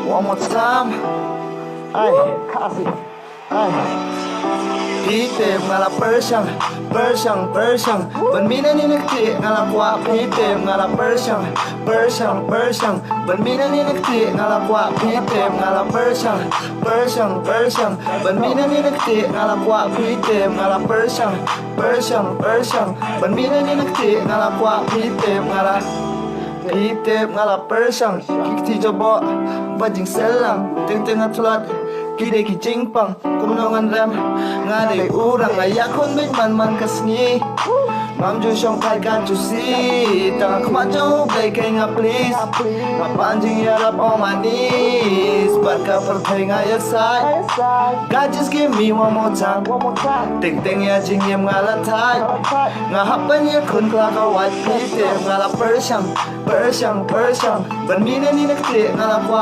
one more time. Ay, kasi. Ay. Pite ngala Persian, Persian, Persian. Ban mina ni nakti ngala kwa pite ngala Persian, Persian, Persian. Ban mina ni nakti ngala kwa pite ngala Persian, Persian, Persian. Ban mina ni nakti ngala kwa pite ngala Persian, Persian, Persian. Ban mina ni nakti ngala kwa pite ngala Persian. Kikti jobo bajing selang ting ting atlat. Kide ki jingpang kumnongan ram ngade urang ayakon bin man kasni mam ju shong kai kan ju si tang khma jo bai kai nga please ma panjing ya rap on my knees but ka par thai nga ya sai God just give me one more time ting ting ya jing yem nga la thai nga hapan ya kun kla ka wat pite nga la Persian Persian Persian ban mi na ni nak te nga la kwa